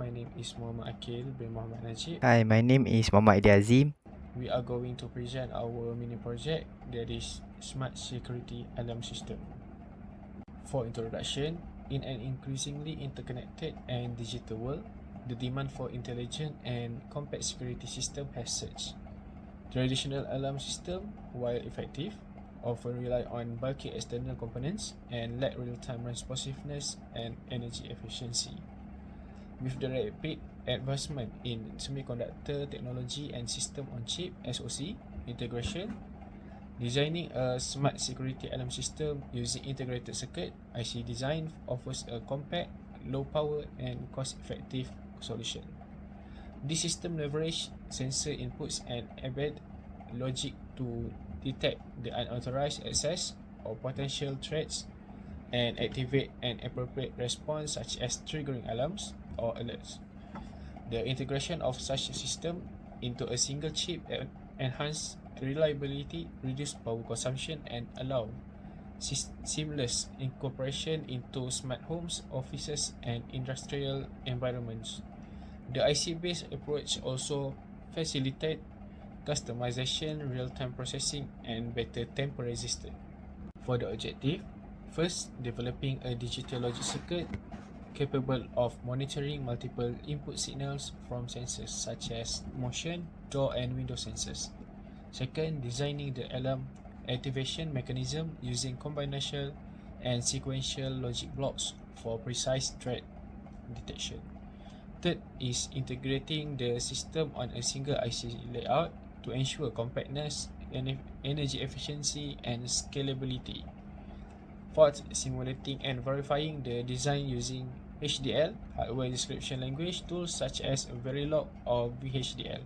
my name is Muhammad Akil bin Muhammad Najib. Hi, my name is Muhammad Azim. We are going to present our mini project that is Smart Security Alarm System. For introduction, in an increasingly interconnected and digital world, the demand for intelligent and compact security system has surged. Traditional alarm system, while effective, often rely on bulky external components and lack real-time responsiveness and energy efficiency. With the rapid advancement in semiconductor technology and system-on-chip (SoC) integration, designing a smart security alarm system using integrated circuit (IC) design offers a compact, low-power, and cost-effective solution. This system leverages sensor inputs and embed logic to detect the unauthorized access or potential threats and activate an appropriate response such as triggering alarms or alerts. The integration of such a system into a single chip enhances reliability, reduce power consumption, and allow seamless incorporation into smart homes, offices, and industrial environments. The IC-based approach also facilitates customization, real-time processing, and better temper resistance. For the objective, first, developing a digital logic circuit capable of monitoring multiple input signals from sensors such as motion, door, and window sensors. Second, designing the alarm activation mechanism using combinational and sequential logic blocks for precise threat detection. Third is integrating the system on a single IC layout to ensure compactness, energy efficiency, and scalability. Fourth, simulating and verifying the design using HDL, hardware description language tools such as Verilog or VHDL.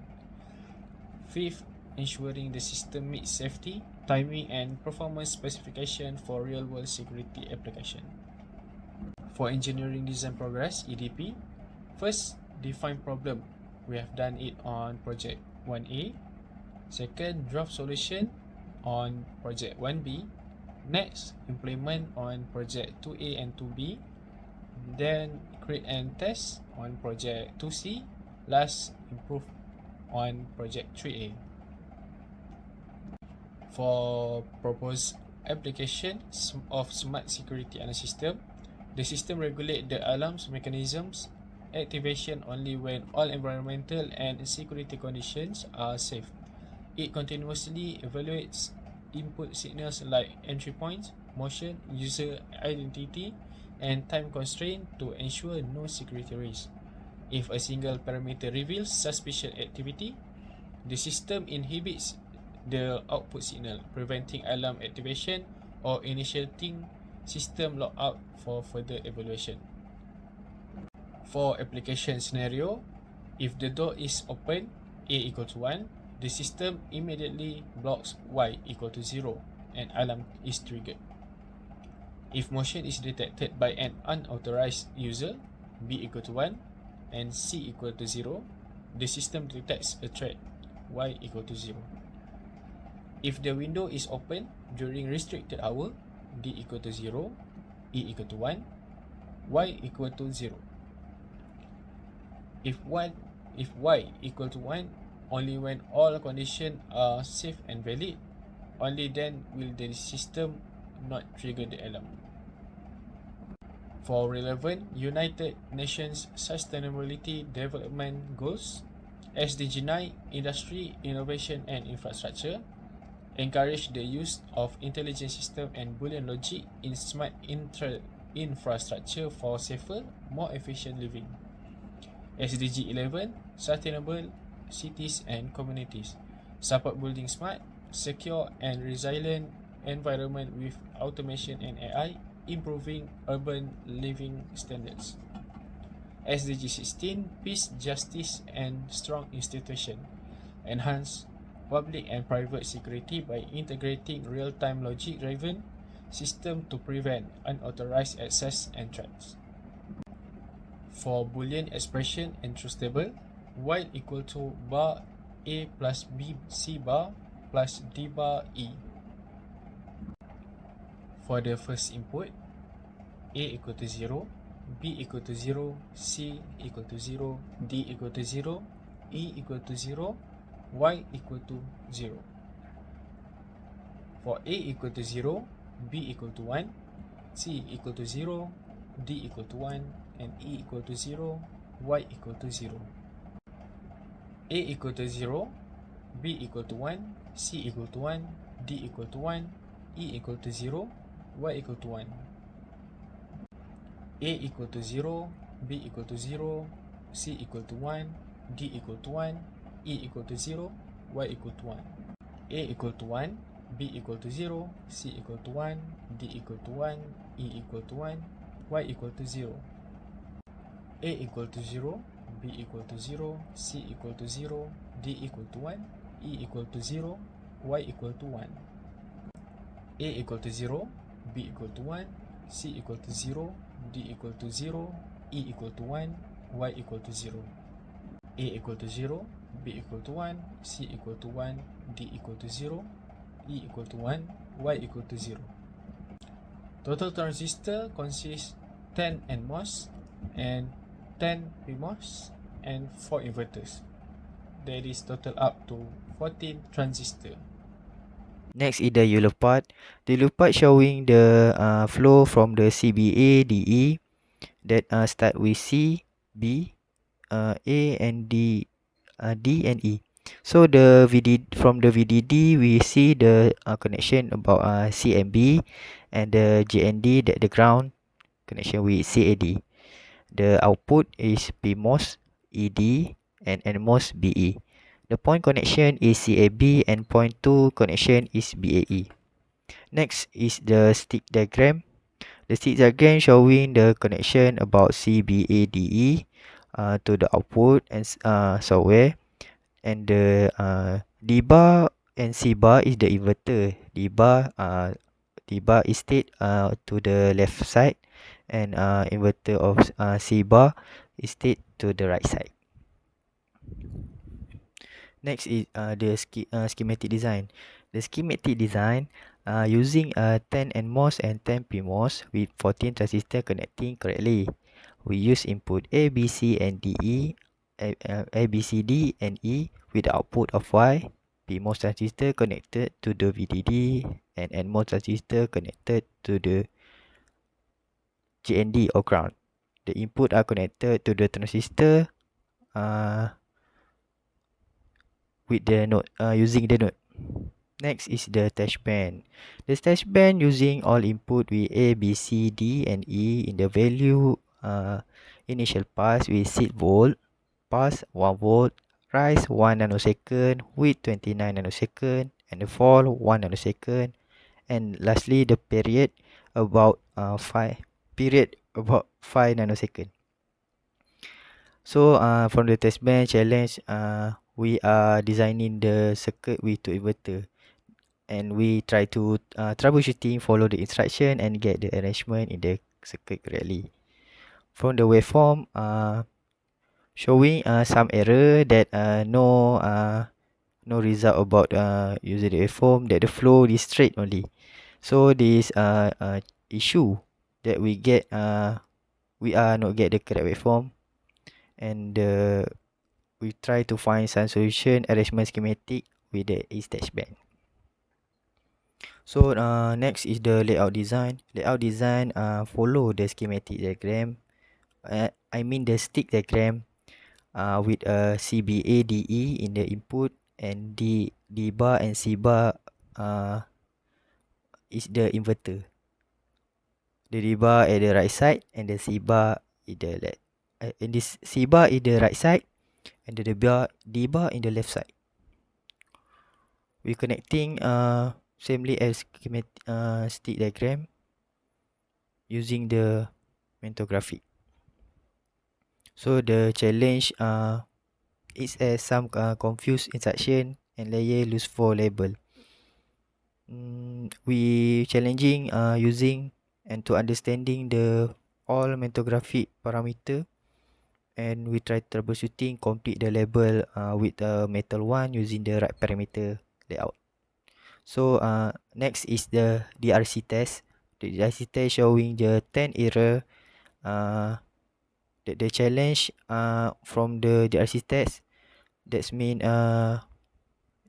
Fifth, ensuring the system meets safety, timing, and performance specification for real-world security application. For engineering design progress (EDP), first, define problem. We have done it on project 1A. Second, draft solution on project 1B. Next, implement on project 2A and 2B. Then, create and test on project 2C. Last, improve on project 3A. For proposed application of smart security alarm system, the system regulates the alarms mechanisms activation only when all environmental and security conditions are safe. It continuously evaluates input signals like entry points, motion, user identity, and time constraint to ensure no security risk. If a single parameter reveals suspicious activity, the system inhibits the output signal, preventing alarm activation or initiating system lockout for further evaluation. For application scenario, if the door is open, A equal to 1, the system immediately blocks Y equal to 0 and alarm is triggered. If motion is detected by an unauthorized user, B equal to 1 and C equal to 0, the system detects a threat, Y equal to 0. If the window is open during restricted hour, D equal to 0, E equal to 1, Y equal to 0. If Y equal to 1, only when all conditions are safe and valid, only then will the system not trigger the alarm. For relevant United Nations Sustainability Development Goals, SDG 9, Industry, Innovation and Infrastructure, encourage the use of intelligent system and Boolean logic in smart infrastructure for safer, more efficient living. SDG 11, Sustainable Cities and Communities, support building smart, secure and resilient environment with automation and AI, improving urban living standards. SDG 16, Peace, Justice and Strong Institution, enhance public and private security by integrating real-time logic-driven system to prevent unauthorized access and threats. For Boolean expression and truth table, while equal to bar A plus B C bar plus D bar E. For the first input, A equal to 0, B equal to 0, C equal to 0, D equal to 0, E equal to 0, Y equal to 0. For A equal to 0, B equal to 1, C equal to 0, D equal to 1, and E equal to 0, Y equal to 0. A equal to 0, B equal to 1, C equal to 1, D equal to 1, E equal to 0, Y equal to 1. A equal to 0, B equal to 0, C equal to 1, D equal to 1, E equal to 0, Y equal to 1. A equal to 1, B equal to 0, C equal to 1, D equal to 1, E equal to 1, Y equal to 0. A equal to 0, B equal to 0, C equal to 0, D equal to 1, E equal to 0, Y equal to 1. A equal to 0, B equal to 1, C equal to 0, D equal to 0, E equal to 1, Y equal to 0. A equal to 0, B equal to 1, C equal to 1, D equal to 0, E equal to 1, Y equal to 0. Total transistor consists 10 NMOS and 10 PMOS and 4 inverters. That is total up to 14 transistors. Next is the yellow part. The yellow part showing the flow from the CBA DE that start with C, B, A and D, D and E. So from the VDD we see the connection about C and B, and the GND that the ground connection with CAD. The output is PMOS ED and NMOS BE. The point connection is CAB and point 2 connection is BAE. Next is the stick diagram. The stick diagram showing the connection about CBADE to the output and software, and the D bar and C bar is the inverter. D bar is state to the left side, and inverter of C bar is state to the right side. Next is the schematic design. The schematic design using 10 NMOS and 10 PMOS with 14 transistors connecting correctly. We use input A, B, C, and D, E, A, B, C, D, and E with the output of Y. PMOS transistor connected to the VDD, and NMOS transistor connected to the GND or ground. The input are connected to the transistor with the node using the node. Next is the test band. The test band using all input with A, B, C, D, and E in the value initial pass with 6 volt, pass 1 volt, rise 1 nanosecond, width 29 nanosecond, and the fall 1 nanosecond, and lastly the period about 5 nanosecond. So from the test band challenge, we are designing the circuit with 2 inverter, and we try to troubleshooting, follow the instruction, and get the arrangement in the circuit correctly. From the waveform showing some error that no result about using the waveform, that the flow is straight only. So this issue that we get, we are not get the correct waveform, and we try to find some solution arrangement schematic with the stage band. So next is the layout design. Layout design follow the schematic diagram. I mean the stick diagram with a CBADE in the input, and D bar and C bar is the inverter. The D bar at the right side, and the C bar is the left. And this C bar is the right side, and the D bar in the left side. We connecting samely as schematic stick diagram using the mentographic. So the challenge is as some confused instruction and layer loose for label. We challenging using and to understanding the all mentographic parameter, and we try troubleshooting complete the label with the metal one using the right parameter layout. So next is the DRC test. The DRC test showing the 10 error the challenge from the DRC test. That's mean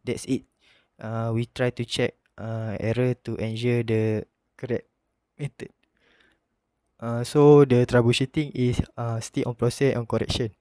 that's it. We try to check error to ensure the correct method. So the troubleshooting is still on process and correction.